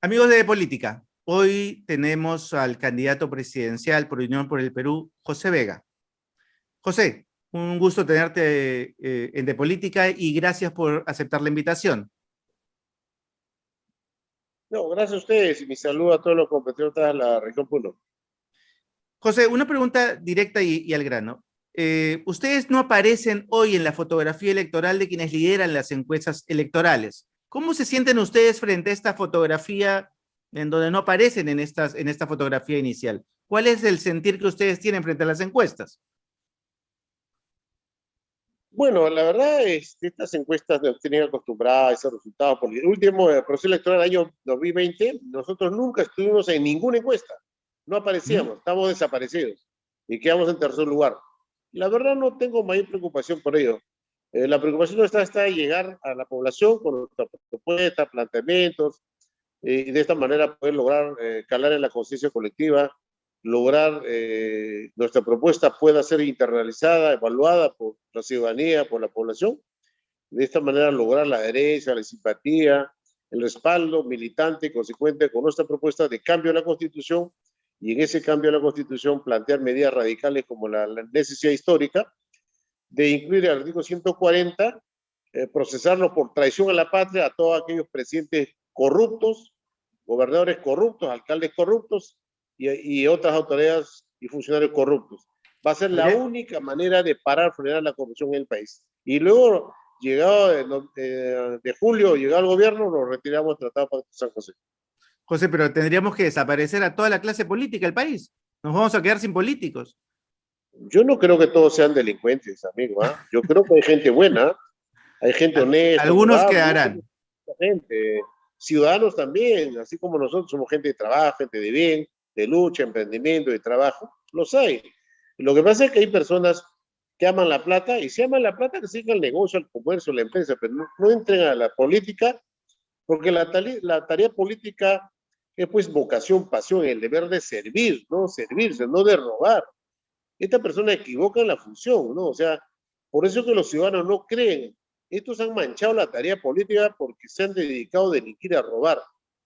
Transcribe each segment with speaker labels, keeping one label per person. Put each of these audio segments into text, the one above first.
Speaker 1: Amigos de política, hoy tenemos al candidato presidencial por Unión por el Perú, José Vega. José, un gusto tenerte en De Política y gracias por aceptar la invitación.
Speaker 2: No, gracias a ustedes y mi saludo a todos los compatriotas de la región Puno.
Speaker 1: José, una pregunta directa y al grano. Ustedes no aparecen hoy en la fotografía electoral de quienes lideran las encuestas electorales. ¿Cómo se sienten ustedes frente a esta fotografía en donde no aparecen en esta fotografía inicial? ¿Cuál es el sentir que ustedes tienen frente a las encuestas?
Speaker 2: Bueno, la verdad es que estas encuestas nos tienen acostumbradas a esos resultados, porque el último proceso electoral del año 2020, nosotros nunca estuvimos en ninguna encuesta, no
Speaker 1: ¿Mm?
Speaker 2: aparecíamos, estamos desaparecidos y quedamos en tercer lugar. La verdad no tengo mayor preocupación por ello. La preocupación nuestra está en llegar a la población con nuestras propuestas, planteamientos, y de esta manera poder lograr calar en la conciencia colectiva, lograr nuestra propuesta pueda ser internalizada, evaluada por la ciudadanía, por la población, de esta manera lograr la adherencia, la simpatía, el respaldo militante y consecuente con nuestra propuesta de cambio a la Constitución, y en ese cambio a la Constitución plantear medidas radicales como la necesidad histórica de incluir el artículo 140, procesarlo por traición a la patria a todos aquellos presidentes corruptos, gobernadores corruptos, alcaldes corruptos y otras autoridades y funcionarios corruptos. Va a ser la
Speaker 1: Habría-
Speaker 2: única manera de parar, frenar la corrupción en el país. Y luego, llegado de julio, llegado al gobierno, nos retiramos del Tratado de San José.
Speaker 1: José, pero tendríamos que desaparecer a toda la clase política del país. Nos vamos a quedar sin políticos.
Speaker 2: Yo no creo que todos sean delincuentes, amigo. ¿Eh? Yo creo que hay gente buena, hay gente honesta,
Speaker 1: Algunos
Speaker 2: honorable, yo creo
Speaker 1: quedarán.
Speaker 2: que hay gente, ciudadanos también, así como nosotros somos gente de trabajo, gente de bien, de lucha, emprendimiento, de trabajo, los hay. Lo que pasa es que hay personas que aman la plata y si aman la plata que sigan el negocio, el comercio, la empresa, pero no entren a la política porque la tarea política es pues vocación, pasión, el deber de servir, no servirse, no de robar. Esta persona equivoca en la función, ¿no? O sea, por eso que los ciudadanos no creen. Estos han manchado la tarea política porque se han dedicado a delinquir, a robar.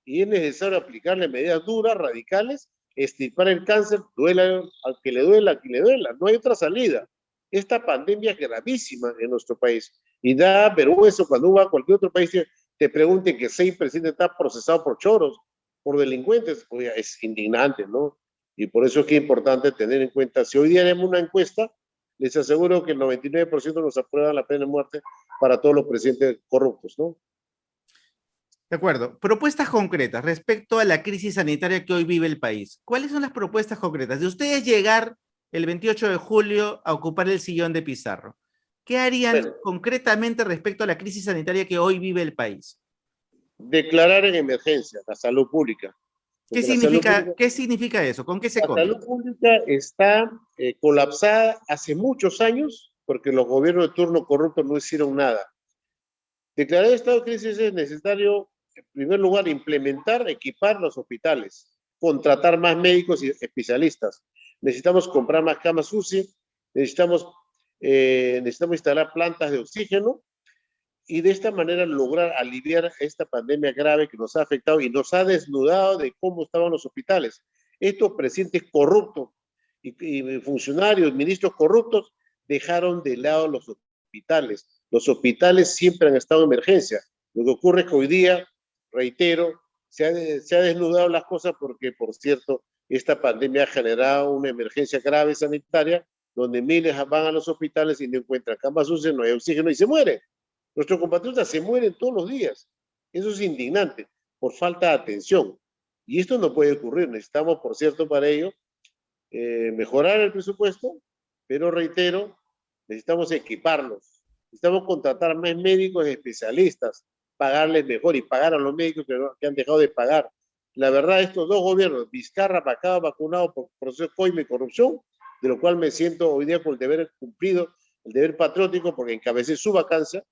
Speaker 2: Y es necesario aplicarle medidas duras, radicales, extirpar el cáncer, duela al que le duela, a quien le duela. No hay otra salida. Esta pandemia es gravísima en nuestro país. Y da vergüenza cuando uno va a cualquier otro país te pregunten que 6 presidentes están procesados por choros, por delincuentes. Oye, es indignante, ¿no? Y por eso es que es importante tener en cuenta, si hoy día haremos una encuesta, les aseguro que el 99% nos aprueban la pena de muerte para todos los presidentes corruptos, ¿no?
Speaker 1: De acuerdo. Propuestas concretas respecto a la crisis sanitaria que hoy vive el país. ¿Cuáles son las propuestas concretas? De ustedes llegar el 28 de julio a ocupar el sillón de Pizarro, ¿qué harían
Speaker 2: Bueno,
Speaker 1: concretamente respecto a la crisis sanitaria que hoy vive el país?
Speaker 2: declarar en emergencia la salud pública, porque
Speaker 1: Qué significa eso? ¿Con qué se
Speaker 2: la
Speaker 1: come?
Speaker 2: salud pública está colapsada hace muchos años porque los gobiernos de turno corruptos no hicieron nada. Declarar estado de crisis es necesario, en primer lugar, implementar, equipar los hospitales, contratar más médicos y especialistas. Necesitamos comprar más camas UCI, necesitamos, necesitamos instalar plantas de oxígeno y de esta manera lograr aliviar esta pandemia grave que nos ha afectado y nos ha desnudado de cómo estaban los hospitales. Estos presidentes corruptos y funcionarios, ministros corruptos, dejaron de lado los hospitales. Los hospitales siempre han estado en emergencia. Lo que ocurre es que hoy día, reitero, se ha desnudado las cosas porque, por cierto, esta pandemia ha generado una emergencia grave sanitaria donde miles van a los hospitales y no encuentran camas UCI, no hay oxígeno y se mueren. Nuestros compatriotas se mueren todos los días. Eso es indignante por falta de atención. Y esto no puede ocurrir. Necesitamos, por cierto, para ello, mejorar el presupuesto, pero reitero, necesitamos equiparlos. Necesitamos contratar más médicos especialistas, pagarles mejor y pagar a los médicos que han dejado de pagar. La verdad, estos dos gobiernos, Vizcarra, Pacado, vacunado por proceso coime y corrupción, de lo cual me siento hoy día con el deber cumplido, el deber patriótico, porque encabecé su vacancia,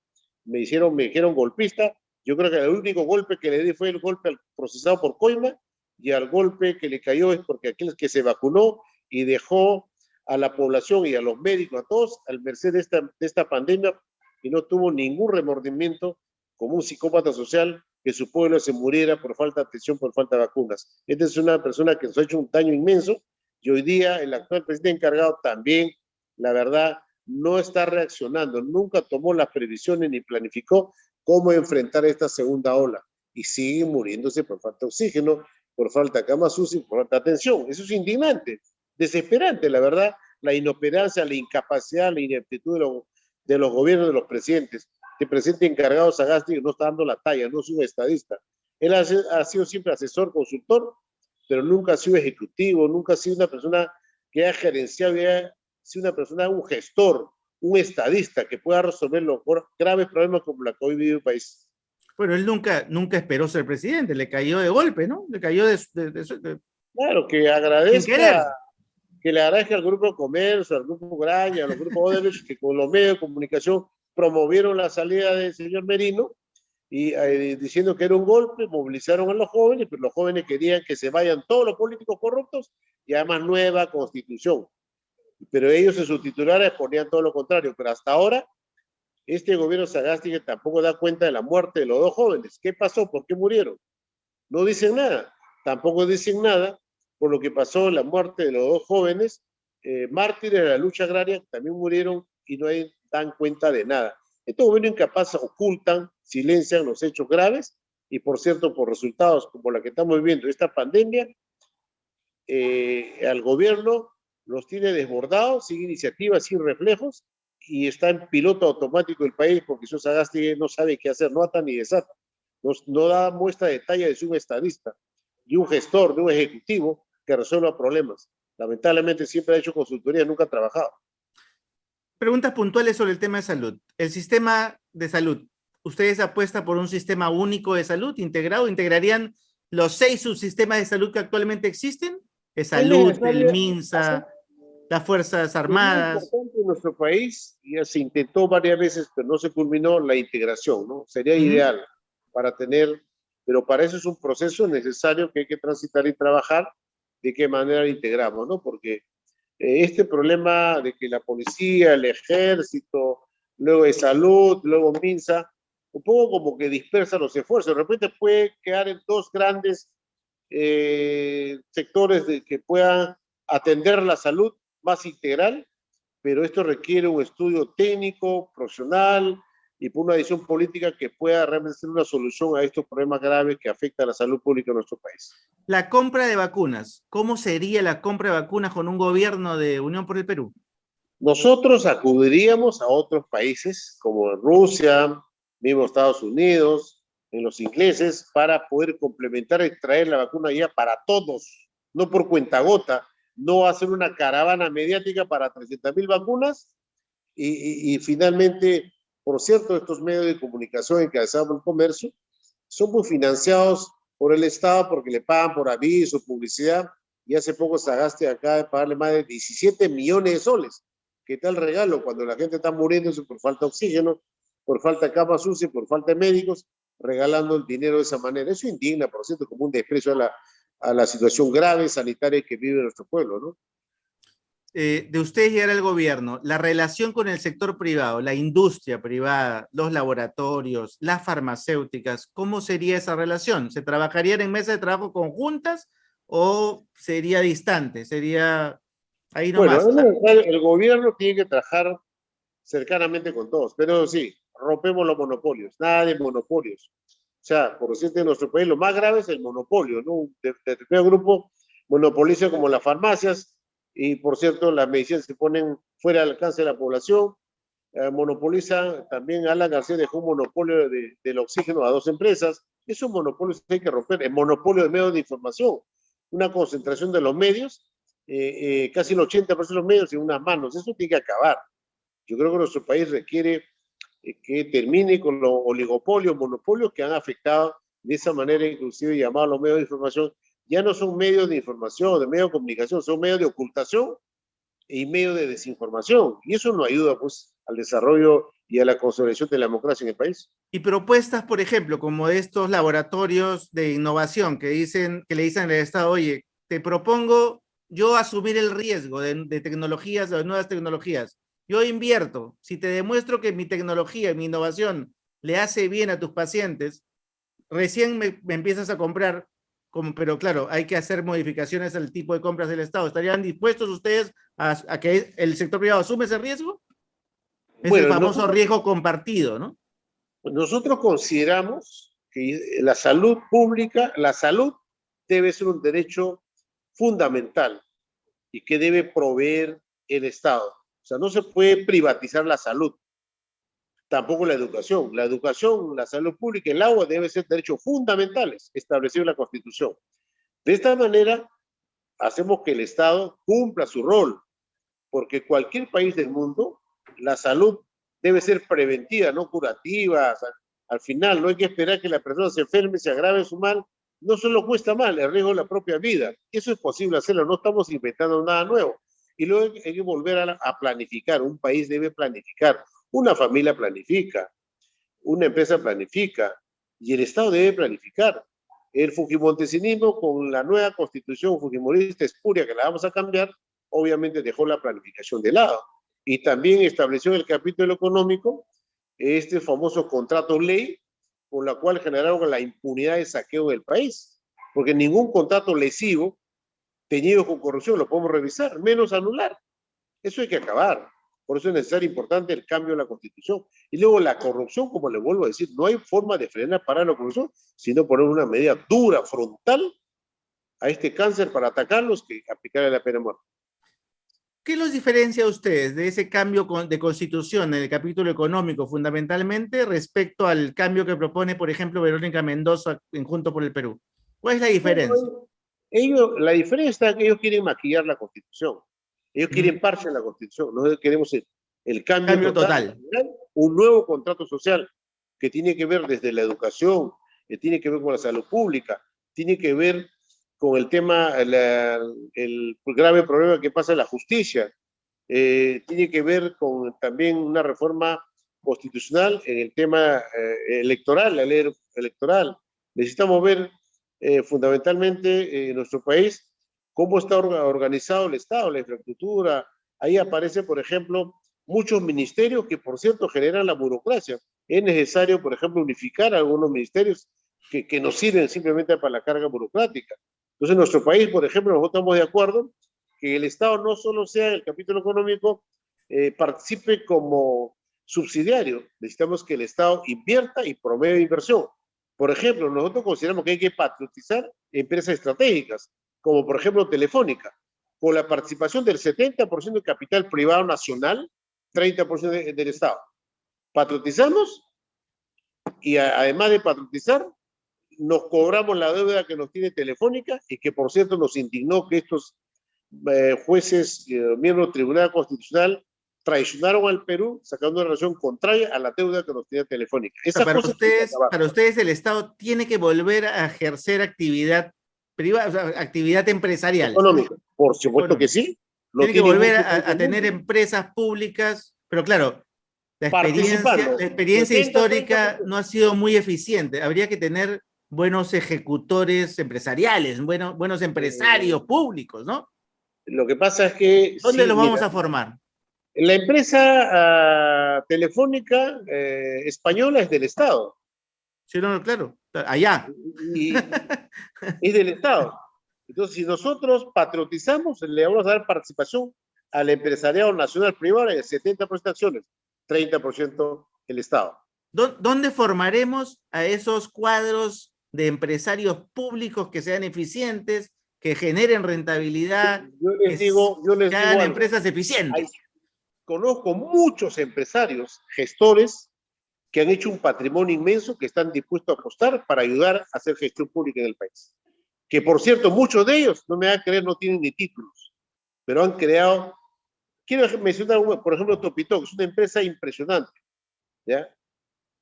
Speaker 2: me dijeron golpista. Yo creo que el único golpe que le di fue el golpe al procesado por coima y al golpe que le cayó es porque aquel que se vacunó y dejó a la población y a los médicos, a todos, al merced de esta pandemia y no tuvo ningún remordimiento como un psicópata social que su pueblo se muriera por falta de atención, por falta de vacunas. Esta es una persona que nos ha hecho un daño inmenso y hoy día el actual presidente encargado también, la verdad, no está reaccionando, nunca tomó las previsiones ni planificó cómo enfrentar esta segunda ola y sigue muriéndose por falta de oxígeno, por falta de camas UCI, por falta de atención. Eso es indignante, desesperante, la verdad, la inoperancia, la incapacidad, la ineptitud de los gobiernos, de los presidentes. El presidente encargado Sagasti no está dando la talla, no es un estadista. Él ha sido siempre asesor, consultor, pero nunca ha sido ejecutivo, nunca ha sido una persona que ha gerenciado, ha sido una persona, un gestor, un estadista que pueda resolver los graves problemas como la que hoy vive el país.
Speaker 1: Bueno, él nunca esperó ser presidente, le cayó de golpe, ¿no? Le cayó
Speaker 2: Claro,
Speaker 1: sin querer.
Speaker 2: que le agradezca al Grupo Comercio, al Grupo Graña, a los grupos Odebrecht, que con los medios de comunicación promovieron la salida del señor Merino y diciendo que era un golpe, movilizaron a los jóvenes, pero los jóvenes querían que se vayan todos los políticos corruptos y además nueva constitución. Pero ellos en sus titulares ponían todo lo contrario, pero hasta ahora este gobierno Sagasti tampoco da cuenta de la muerte de los dos jóvenes. ¿Qué pasó? ¿Por qué murieron? No dicen nada. Tampoco dicen nada por lo que pasó, la muerte de los dos jóvenes, mártires de la lucha agraria, que también murieron y no dan cuenta de nada. Estos gobiernos incapaces ocultan, silencian los hechos graves y, por cierto, por resultados como la que estamos viviendo, esta pandemia, al gobierno los tiene desbordados, sin iniciativas, sin reflejos, y está en piloto automático el país porque su Sagasti no sabe qué hacer, no ata ni desata, no da muestra de talla de ser un estadista, de un gestor, de un ejecutivo que resuelva problemas. Lamentablemente siempre ha hecho consultoría, nunca ha trabajado.
Speaker 1: Preguntas puntuales sobre el tema de salud. El sistema de salud, ¿ustedes apuestan por un sistema único de salud integrado? ¿Integrarían los 6 subsistemas de salud que actualmente existen? El salud, el MINSA, las Fuerzas Armadas.
Speaker 2: Es muy importante en nuestro país, ya se intentó varias veces, pero no se culminó la integración, ¿no? Sería ideal para tener, pero para eso es un proceso necesario que hay que transitar y trabajar de qué manera lo integramos, ¿no? Porque este problema de que la policía, el ejército, luego de salud, luego MINSA, un poco como que dispersa los esfuerzos. De repente puede quedar en dos grandes sectores que puedan atender la salud más integral, pero esto requiere un estudio técnico, profesional y por una decisión política que pueda realmente ser una solución a estos problemas graves que afectan a la salud pública en nuestro país.
Speaker 1: La compra de vacunas. ¿Cómo sería la compra de vacunas con un gobierno de Unión por el Perú?
Speaker 2: Nosotros acudiríamos a otros países como Rusia, mismo Estados Unidos, en los ingleses, para poder complementar y traer la vacuna ya para todos, no por cuentagota, no hacer una caravana mediática para 300,000 vacunas y finalmente, por cierto, estos medios de comunicación encabezados por el comercio son muy financiados por el Estado porque le pagan por aviso, publicidad, y hace poco Sagasti acaba de pagarle más de 17 millones de soles. ¿Qué tal regalo cuando la gente está muriéndose por falta de oxígeno, por falta de camas UCI, por falta de médicos, regalando el dinero de esa manera? Eso indigna, por cierto, como un desprecio a la situación grave sanitaria que vive nuestro pueblo, ¿no?
Speaker 1: De ustedes llegar al gobierno, la relación con el sector privado, la industria privada, los laboratorios, las farmacéuticas, ¿cómo sería esa relación? ¿Se trabajarían en mesas de trabajo conjuntas o sería distante? ¿Sería ahí nomás?
Speaker 2: Bueno, el gobierno tiene que trabajar cercanamente con todos, pero sí, rompemos los monopolios, nada de monopolios. O sea, por decirte, en nuestro país lo más grave es el monopolio, ¿no? Un determinado grupo monopoliza como las farmacias y, por cierto, las medicinas se ponen fuera del alcance de la población. Monopoliza también, Alan García dejó un monopolio del oxígeno a 2 empresas. Esos monopolios hay que romper. El monopolio de medios de información, una concentración de los medios, casi el 80% de los medios en unas manos. Eso tiene que acabar. Yo creo que nuestro país requiere que termine con los oligopolios, monopolios que han afectado de esa manera, inclusive llamados los medios de información. Ya no son medios de información, de medios de comunicación, son medios de ocultación y medios de desinformación. Y eso no ayuda, pues, al desarrollo y a la consolidación de la democracia en el país.
Speaker 1: Y propuestas, por ejemplo, como de estos laboratorios de innovación que le dicen al Estado, oye, te propongo yo asumir el riesgo de tecnologías, de nuevas tecnologías. Yo invierto. Si te demuestro que mi tecnología, mi innovación le hace bien a tus pacientes, recién me empiezas a comprar, pero claro, hay que hacer modificaciones al tipo de compras del Estado. ¿Estarían dispuestos ustedes a que el sector privado asume ese riesgo? Es el
Speaker 2: Bueno,
Speaker 1: famoso riesgo compartido, ¿no?
Speaker 2: nosotros consideramos que la salud pública, la salud debe ser un derecho fundamental y que debe proveer el Estado. O sea, no se puede privatizar la salud, tampoco la educación. La educación, la salud pública y el agua deben ser derechos fundamentales establecidos en la Constitución. De esta manera, hacemos que el Estado cumpla su rol, porque cualquier país del mundo, la salud debe ser preventiva, no curativa. O sea, al final, no hay que esperar que la persona se enferme, se agrave su mal. No solo cuesta mal, el riesgo de la propia vida. Eso es posible hacerlo, no estamos inventando nada nuevo. Y luego hay que volver a planificar. Un país debe planificar, una familia planifica, una empresa planifica, y el Estado debe planificar. El fujimontesinismo, con la nueva constitución fujimorista espuria que la vamos a cambiar, obviamente dejó la planificación de lado. Y también estableció en el capítulo económico este famoso contrato ley, por la cual generaron la impunidad de saqueo del país. Porque ningún contrato lesivo teñido con corrupción lo podemos revisar, menos anular. Eso hay que acabar. Por eso es necesario, importante, el cambio de la Constitución. Y luego la corrupción, como le vuelvo a decir, no hay forma de frenar, parar la corrupción, sino poner una medida dura, frontal, a este cáncer para atacarlos, que aplicarle la pena de muerte.
Speaker 1: ¿Qué los diferencia a ustedes de ese cambio de constitución en el capítulo económico, fundamentalmente, respecto al cambio que propone, por ejemplo, Verónica Mendoza en Juntos por el Perú? ¿Cuál es la diferencia?
Speaker 2: Bueno, la diferencia es que ellos quieren maquillar la Constitución. Ellos quieren parche en la Constitución. Nosotros queremos el cambio
Speaker 1: Cambio
Speaker 2: total,
Speaker 1: total.
Speaker 2: un nuevo contrato social que tiene que ver desde la educación, que tiene que ver con la salud pública, tiene que ver con el tema, el grave problema que pasa en la justicia, tiene que ver con también una reforma constitucional en el tema electoral, la ley electoral. Necesitamos ver fundamentalmente en nuestro país cómo está organizado el Estado, la infraestructura. Ahí aparece, por ejemplo, muchos ministerios que, por cierto, generan la burocracia. Es necesario, por ejemplo, unificar algunos ministerios que nos sirven simplemente para la carga burocrática. Entonces, en nuestro país, por ejemplo, nosotros estamos de acuerdo que el Estado no solo sea el capítulo económico, participe como subsidiario. Necesitamos que el Estado invierta y promueva inversión. Por ejemplo, nosotros consideramos que hay que patriotizar empresas estratégicas, como por ejemplo Telefónica, con la participación del 70% de capital privado nacional, 30% del Estado. Patriotizamos y además de patriotizar, nos cobramos la deuda que nos tiene Telefónica y que por cierto nos indignó que estos jueces, miembros del Tribunal Constitucional, traicionaron al Perú sacando una relación contraria a la deuda que nos tiene Telefónica. Esas cosas
Speaker 1: Para ustedes el Estado tiene que volver a ejercer actividad privada, o sea, actividad empresarial.
Speaker 2: Económica, por supuesto que sí.
Speaker 1: Tiene que volver a tener empresas públicas, pero claro, la experiencia histórica no ha sido muy eficiente. Habría que tener buenos ejecutores empresariales, buenos empresarios públicos, ¿no?
Speaker 2: Lo que pasa es que...
Speaker 1: ¿Dónde los vamos a formar?
Speaker 2: La empresa telefónica española es del Estado.
Speaker 1: Sí, no, claro, allá.
Speaker 2: Y es del Estado. Entonces, si nosotros patriotizamos, le vamos a dar participación al empresariado nacional privado en el 70% de acciones, 30% el Estado.
Speaker 1: ¿Dónde formaremos a esos cuadros de empresarios públicos que sean eficientes, que generen rentabilidad,
Speaker 2: que
Speaker 1: hagan empresas eficientes?
Speaker 2: Conozco muchos empresarios, gestores, que han hecho un patrimonio inmenso, que están dispuestos a apostar para ayudar a hacer gestión pública en el país. Que por cierto, muchos de ellos, no me van a creer, no tienen ni títulos, pero han creado, quiero mencionar, por ejemplo, Topito, que es una empresa impresionante, ¿ya?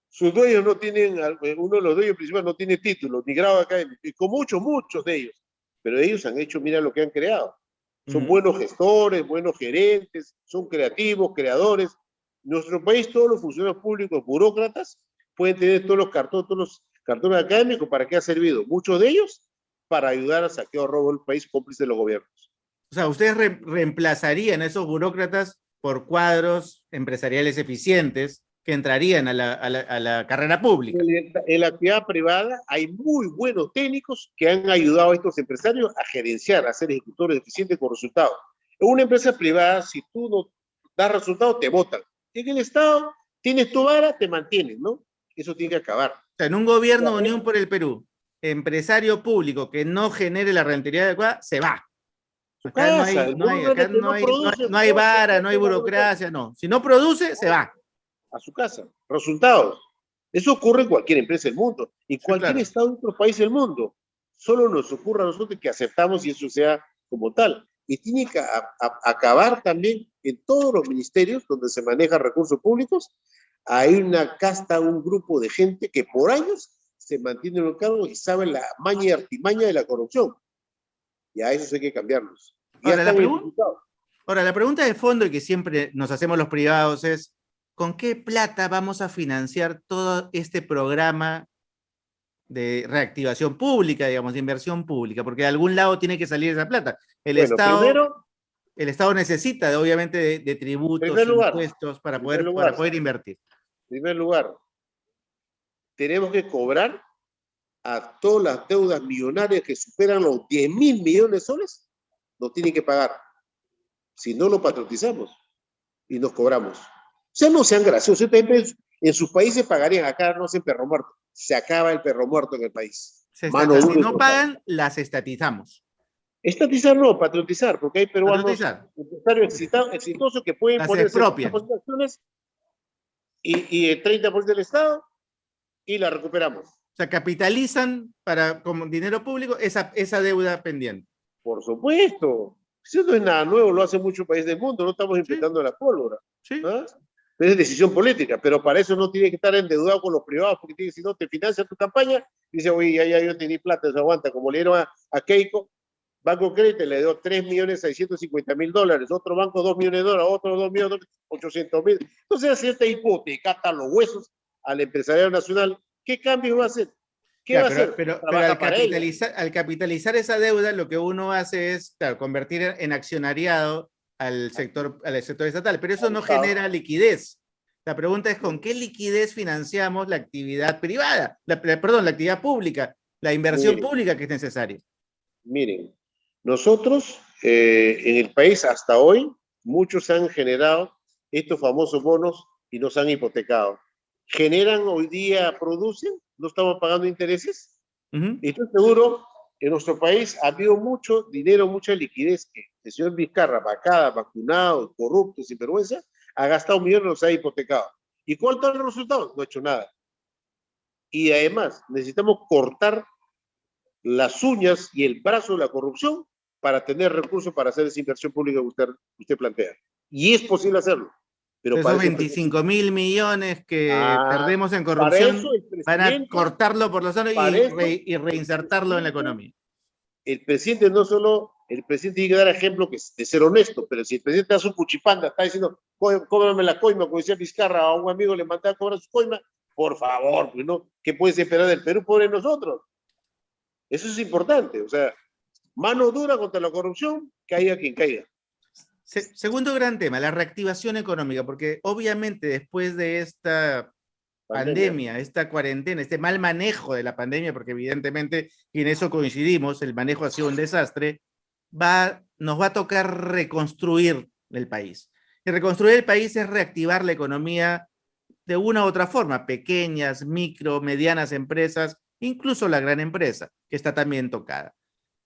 Speaker 2: Sus dueños no tienen, uno de los dueños principales no tiene título, ni grado académico, y con muchos de ellos, pero ellos han hecho, mira lo que han creado. Son buenos gestores, buenos gerentes, son creativos, creadores. En nuestro país todos los funcionarios públicos, burócratas, pueden tener todos los cartones académicos. ¿Para qué ha servido? Muchos de ellos para ayudar al saqueo robo del país, cómplice de los gobiernos.
Speaker 1: O sea, ustedes reemplazarían a esos burócratas por cuadros empresariales eficientes que entrarían a la carrera pública.
Speaker 2: En la actividad privada hay muy buenos técnicos que han ayudado a estos empresarios a gerenciar, a ser ejecutores eficientes con resultados. En una empresa privada, si tú no das resultados, te votan. En el Estado, tienes tu vara, te mantienen, ¿no? Eso tiene que acabar.
Speaker 1: O sea, en un gobierno de Unión por el Perú, empresario público que no genere la rentabilidad adecuada, se va. Acá no hay, no hay vara, no hay burocracia, no. Si no produce, se va.
Speaker 2: A su casa. Resultados. Eso ocurre en cualquier empresa del mundo, en cualquier estado de otro país del mundo. Solo nos ocurre a nosotros que aceptamos y eso sea como tal. Y tiene que acabar también en todos los ministerios donde se manejan recursos públicos. Hay una casta, un grupo de gente que por años se mantiene en los cargos y saben la maña y artimaña de la corrupción. Y a eso hay que cambiarlos.
Speaker 1: Ahora, la pregunta de fondo y que siempre nos hacemos los privados es, ¿con qué plata vamos a financiar todo este programa de reactivación pública, digamos, de inversión pública? Porque de algún lado tiene que salir esa plata. El Estado necesita, obviamente, de tributos, impuestos para poder invertir.
Speaker 2: En primer lugar, tenemos que cobrar a todas las deudas millonarias que superan los 10.000 millones de soles, nos tienen que pagar. Si no, lo patriotizamos y nos cobramos. O sea, no sean graciosos. En sus países pagarían, acá no hacen perro muerto. Se acaba el perro muerto en el país.
Speaker 1: Si no pagan, las estatizamos.
Speaker 2: Estatizar no, patriotizar, porque hay peruanos empresarios exitosos que pueden poner acciones y el 30% del Estado y la recuperamos.
Speaker 1: O sea, capitalizan como dinero público esa deuda pendiente.
Speaker 2: Por supuesto. Eso no es nada nuevo, lo hacen muchos países del mundo, no estamos inventando la pólvora.
Speaker 1: Sí.
Speaker 2: ¿Ah? Es decisión política, pero para eso no tiene que estar endeudado con los privados, porque si no te financia tu campaña, dice, oye, ya yo tenía plata, eso aguanta, como le dieron a Keiko, Banco Crédito le dio $3.650.000, otro banco $2 millones, otro $2.800.000. Entonces, si esta hipoteca ata los huesos al empresariado nacional, ¿qué cambio va a hacer? ¿Qué va a hacer?
Speaker 1: Pero al capitalizar esa deuda, lo que uno hace es convertir en accionariado al sector estatal, pero eso no genera liquidez. La pregunta es, ¿con qué liquidez financiamos la actividad privada? La actividad pública, la inversión pública que es necesaria.
Speaker 2: Miren, nosotros en el país hasta hoy, muchos han generado estos famosos bonos y nos han hipotecado. ¿Generan hoy día, producen? ¿No estamos pagando intereses? Y estoy seguro, en nuestro país ha habido mucho dinero, mucha liquidez que el señor Vizcarra, vacunado, corrupto, sin vergüenza, ha gastado millones y nos ha hipotecado. ¿Y cuál es el resultado? No ha hecho nada. Y además, necesitamos cortar las uñas y el brazo de la corrupción para tener recursos para hacer esa inversión pública que usted plantea. Y es posible hacerlo. Pero
Speaker 1: esos 25.000 millones que perdemos en corrupción para cortarlo por los años y reinsertarlo en la economía.
Speaker 2: El presidente el presidente tiene que dar ejemplo de ser honesto, pero si el presidente hace un cuchipanda, está diciendo, cóbrame la coima, como decía Vizcarra, a un amigo le mandaba a cobrar su coima, por favor, pues no, ¿qué puedes esperar del Perú por nosotros? Eso es importante, o sea, mano dura contra la corrupción, caiga quien caiga.
Speaker 1: Segundo gran tema, la reactivación económica, porque obviamente después de esta pandemia, esta cuarentena, este mal manejo de la pandemia, porque evidentemente, y en eso coincidimos, el manejo ha sido un desastre, nos va a tocar reconstruir el país. Y reconstruir el país es reactivar la economía de una u otra forma, pequeñas, micro, medianas empresas, incluso la gran empresa, que está también tocada.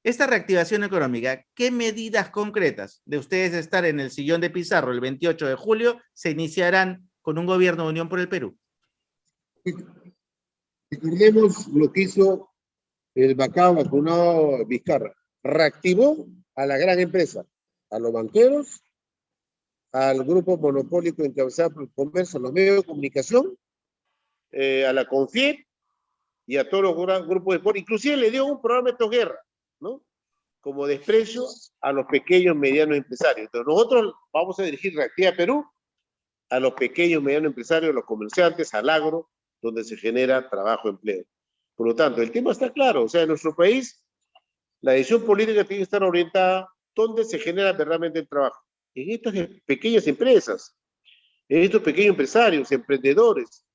Speaker 1: Esta reactivación económica, ¿qué medidas concretas de ustedes estar en el sillón de Pizarro el 28 de julio se iniciarán con un gobierno de Unión por el Perú?
Speaker 2: Recordemos lo que hizo el vacunado Vizcarra. Reactivó a la gran empresa, a los banqueros, al grupo monopólico encabezado por el comercio, a los medios de comunicación, a la CONFIEP y a todos los grupos de sport. Inclusive le dio un programa de guerra, ¿no? Como desprecio a los pequeños, medianos empresarios. Entonces nosotros vamos a dirigir Reactiva Perú a los pequeños, medianos empresarios, a los comerciantes, al agro, donde se genera trabajo, empleo. Por lo tanto, el tema está claro. O sea, en nuestro país, la decisión política tiene que estar orientada donde se genera verdaderamente el trabajo. En estas pequeñas empresas. en estos pequeños empresarios, emprendedores,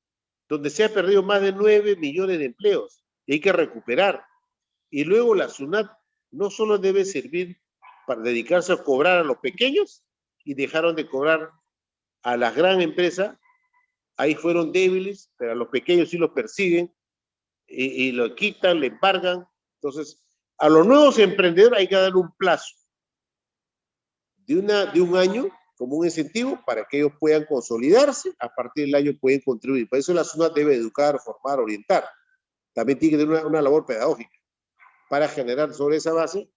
Speaker 2: donde se ha perdido más de 9 millones de empleos y hay que recuperar. Y luego la SUNAT no solo debe servir para dedicarse a cobrar a los pequeños y dejaron de cobrar a las grandes empresas, ahí fueron débiles, pero a los pequeños sí los persiguen y lo quitan, le embargan. Entonces, a los nuevos emprendedores hay que dar un plazo de un año como un incentivo para que ellos puedan consolidarse, a partir del año pueden contribuir. Por eso la SUNAT debe educar, formar, orientar. También tiene que tener una labor pedagógica para generar sobre esa base,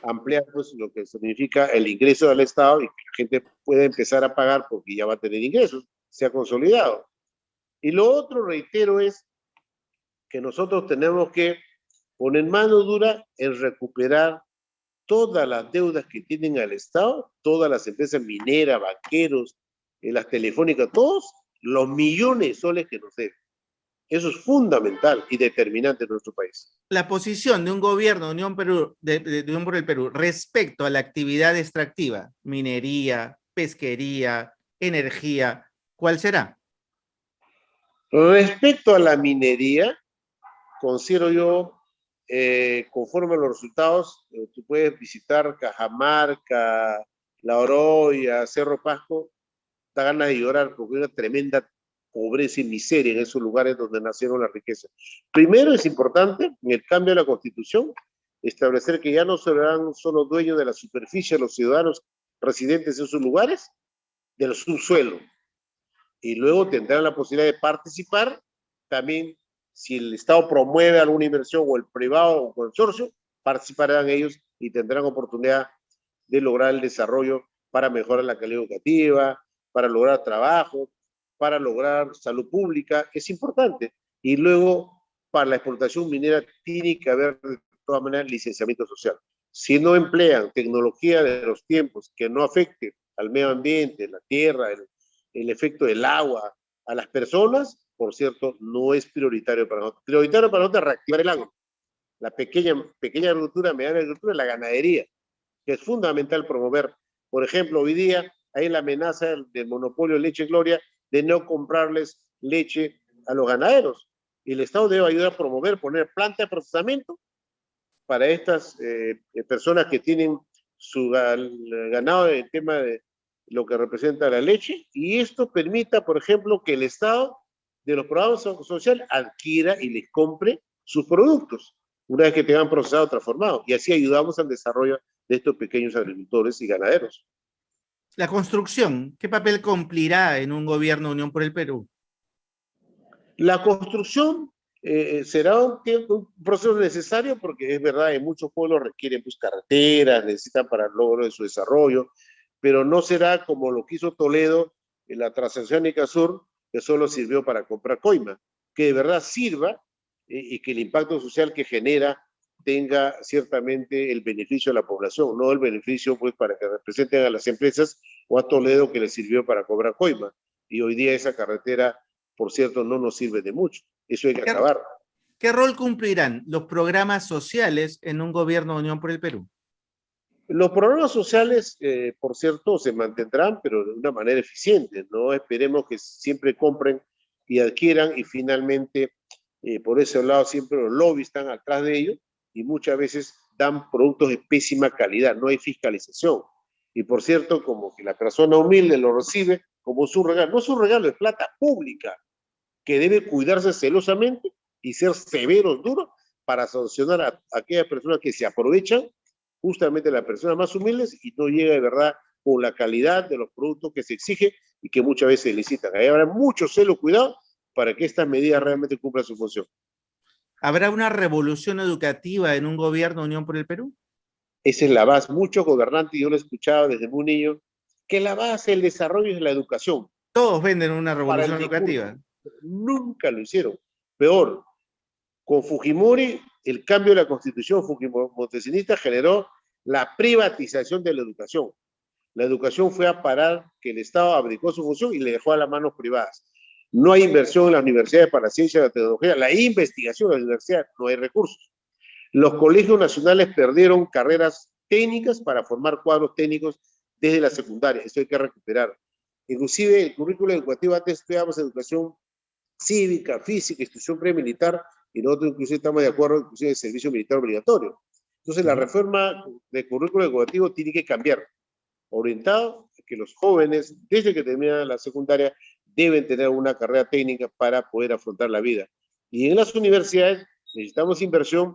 Speaker 2: ampliar pues, lo que significa el ingreso del Estado y que la gente pueda empezar a pagar porque ya va a tener ingresos, se ha consolidado. Y lo otro, reitero, es que nosotros tenemos que poner mano dura en recuperar todas las deudas que tienen al Estado, todas las empresas mineras, banqueros, las telefónicas, todos los millones de soles que nos deben. Eso es fundamental y determinante en nuestro país.
Speaker 1: La posición de un gobierno de Unión, Perú, de Unión por el Perú respecto a la actividad extractiva, minería, pesquería, energía, ¿cuál será?
Speaker 2: Respecto a la minería, considero yo, conforme a los resultados, tú puedes visitar Cajamarca, La Oroya, Cerro Pasco, da ganas de llorar porque hay una tremenda pobreza y miseria en esos lugares donde nacieron las riquezas. Primero es importante, en el cambio de la Constitución, establecer que ya no serán solo dueños de la superficie los ciudadanos residentes en sus lugares, del subsuelo, y luego tendrán la posibilidad de participar también si el Estado promueve alguna inversión o el privado o consorcio, participarán ellos y tendrán oportunidad de lograr el desarrollo para mejorar la calidad educativa, para lograr trabajo, para lograr salud pública, es importante. Y luego, para la explotación minera, tiene que haber de todas maneras licenciamiento social. Si no emplean tecnología de los tiempos que no afecte al medio ambiente, la tierra, el efecto del agua a las personas, por cierto, no es prioritario para nosotros. Prioritario para nosotros es reactivar el agro. La pequeña agricultura, mediana agricultura, la ganadería, que es fundamental promover. Por ejemplo, hoy día hay la amenaza del monopolio de Leche Gloria de no comprarles leche a los ganaderos. Y el Estado debe ayudar a promover, poner planta de procesamiento para estas personas que tienen su ganado en el tema de lo que representa la leche, y esto permita, por ejemplo, que el Estado de los programas sociales adquiera y les compre sus productos, una vez que tengan procesado transformado, y así ayudamos al desarrollo de estos pequeños agricultores y ganaderos.
Speaker 1: La construcción, ¿qué papel cumplirá en un gobierno de Unión por el Perú?
Speaker 2: La construcción será un proceso necesario porque es verdad, en muchos pueblos requieren pues, carreteras, necesitan para el logro de su desarrollo, pero no será como lo que hizo Toledo en la Transatlántica Sur, que solo sirvió para comprar coima, que de verdad sirva y que el impacto social que genera tenga ciertamente el beneficio a la población, no el beneficio pues para que representen a las empresas o a Toledo que le sirvió para cobrar coima. Y hoy día esa carretera, por cierto, no nos sirve de mucho. Eso hay que acabar.
Speaker 1: ¿Qué rol cumplirán los programas sociales en un gobierno de Unión por el Perú?
Speaker 2: Los programas sociales, por cierto, se mantendrán, pero de una manera eficiente. No esperemos que siempre compren y adquieran y finalmente, por ese lado, siempre los lobbies están atrás de ellos y muchas veces dan productos de pésima calidad. No hay fiscalización. Y por cierto, como que la persona humilde lo recibe como su regalo. No es un regalo, es plata pública que debe cuidarse celosamente y ser severos, duros, para sancionar a aquellas personas que se aprovechan justamente las personas más humildes y no llega de verdad con la calidad de los productos que se exige y que muchas veces se licitan. Ahí habrá mucho celo, cuidado, para que estas medidas realmente cumplan su función.
Speaker 1: ¿Habrá una revolución educativa en un gobierno de Unión por el Perú?
Speaker 2: Esa es la base. Muchos gobernantes, yo lo he escuchado desde muy niño, que la base del desarrollo es la educación.
Speaker 1: Todos venden una
Speaker 2: Para
Speaker 1: revolución
Speaker 2: el
Speaker 1: educativa.
Speaker 2: discurso. Nunca lo hicieron. Peor, con Fujimori, el cambio de la constitución fujimontesianista generó la privatización de la educación. La educación fue a parar que el Estado abdicó su función y le dejó a las manos privadas. No hay inversión en las universidades para la ciencia y la tecnología, la investigación en las universidades, no hay recursos. Los colegios nacionales perdieron carreras técnicas para formar cuadros técnicos desde la secundaria, eso hay que recuperar. Inclusive el currículo educativo, antes estudiábamos educación cívica, física, instrucción premilitar, y nosotros inclusive estamos de acuerdo inclusive en el servicio militar obligatorio. Entonces la reforma del currículo educativo tiene que cambiar, orientado a que los jóvenes, desde que terminan la secundaria, deben tener una carrera técnica para poder afrontar la vida. Y en las universidades necesitamos inversión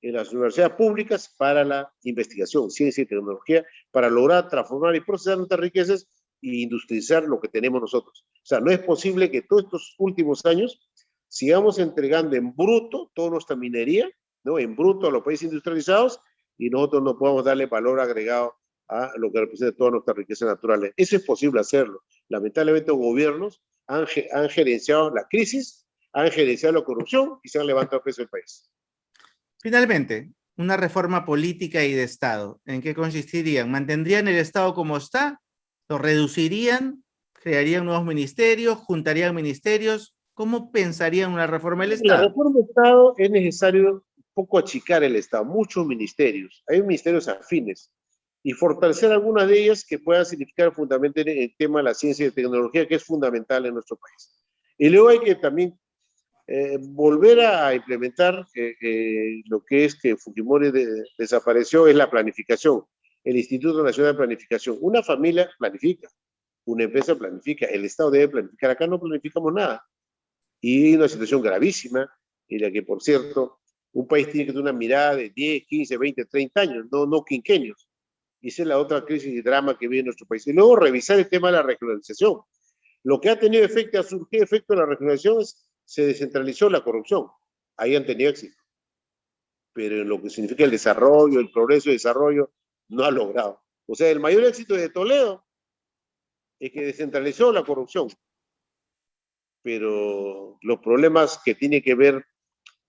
Speaker 2: en las universidades públicas para la investigación, ciencia y tecnología, para lograr transformar y procesar nuestras riquezas e industrializar lo que tenemos nosotros. O sea, no es posible que todos estos últimos años sigamos entregando en bruto toda nuestra minería, ¿no? En bruto a los países industrializados, y nosotros no podamos darle valor agregado a lo que representa todas nuestras riquezas naturales. Eso es posible hacerlo. Lamentablemente, los gobiernos han gerenciado la crisis, han gerenciado la corrupción y se han levantado el precio del país.
Speaker 1: Finalmente, una reforma política y de Estado. ¿En qué consistirían? ¿Mantendrían el Estado como está? ¿Lo reducirían? ¿Crearían nuevos ministerios? ¿Juntarían ministerios? ¿Cómo pensarían una reforma del
Speaker 2: La
Speaker 1: Estado?
Speaker 2: reforma del Estado es necesario un poco achicar el Estado, muchos ministerios. Hay ministerios afines y fortalecer algunas de ellas que puedan significar fundamentalmente el tema de la ciencia y tecnología, que es fundamental en nuestro país. Y luego hay que también volver a implementar lo que es que Fujimori desapareció, es la planificación, el Instituto Nacional de Planificación. Una familia planifica, una empresa planifica, el Estado debe planificar. Acá no planificamos nada. Y hay una situación gravísima, en la que, por cierto, un país tiene que tener una mirada de 10, 15, 20, 30 años, no quinquenios. Y esa es la otra crisis y drama que vive en nuestro país. Y luego revisar el tema de la regionalización. Lo que ha tenido efecto, ha surgido efecto de la regionalización es se descentralizó la corrupción. Ahí han tenido éxito. Pero en lo que significa el desarrollo, el progreso y desarrollo, no ha logrado. O sea, el mayor éxito de Toledo es que descentralizó la corrupción. Pero los problemas que tienen que ver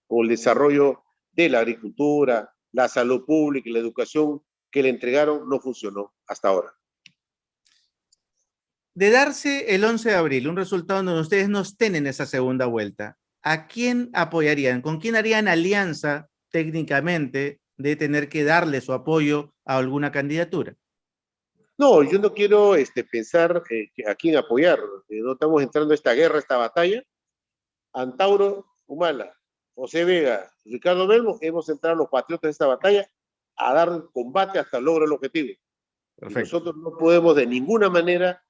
Speaker 2: con el desarrollo de la agricultura, la salud pública y la educación que le entregaron no funcionó hasta ahora.
Speaker 1: De darse el 11 de abril un resultado donde ustedes no estén en esa segunda vuelta, ¿a quién apoyarían? ¿Con quién harían alianza técnicamente de tener que darle su apoyo a alguna candidatura?
Speaker 2: No, yo no quiero pensar a quién apoyar. No estamos entrando a esta guerra, a esta batalla. Antauro Humala, José Vega, Ricardo Belmo, hemos entrado los patriotas de esta batalla a dar combate hasta lograr el objetivo. Perfecto. Y nosotros no podemos de ninguna manera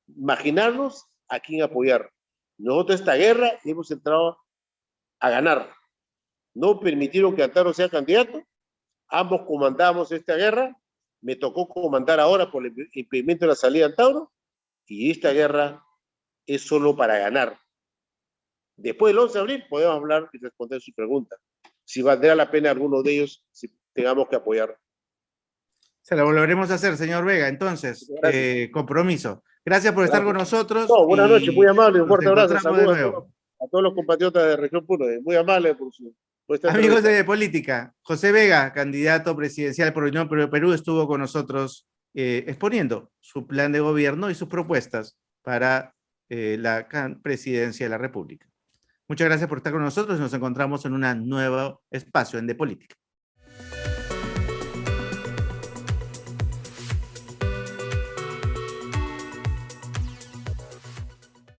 Speaker 2: imaginarnos a quién apoyar. Nosotros esta guerra hemos entrado a ganar. No permitieron que Antauro sea candidato. Ambos comandamos esta guerra. Me tocó comandar ahora por el impedimento de la salida de Antauro. Y esta guerra es solo para ganar. Después del 11 de abril podemos hablar y responder su pregunta. Si valdrá la pena alguno de ellos, si tengamos que apoyar.
Speaker 1: Se lo volveremos a hacer, señor Vega. Entonces, compromiso. Gracias por estar con nosotros.
Speaker 2: No, buenas noches, muy amable, un fuerte abrazo.
Speaker 1: Saludos
Speaker 2: a todos los compatriotas de Región Puno. Muy amable por esta
Speaker 1: Amigos
Speaker 2: entrevista.
Speaker 1: de Política, José Vega, candidato presidencial por Unión por Perú, estuvo con nosotros exponiendo su plan de gobierno y sus propuestas para la presidencia de la República. Muchas gracias por estar con nosotros y nos encontramos en un nuevo espacio en De Política.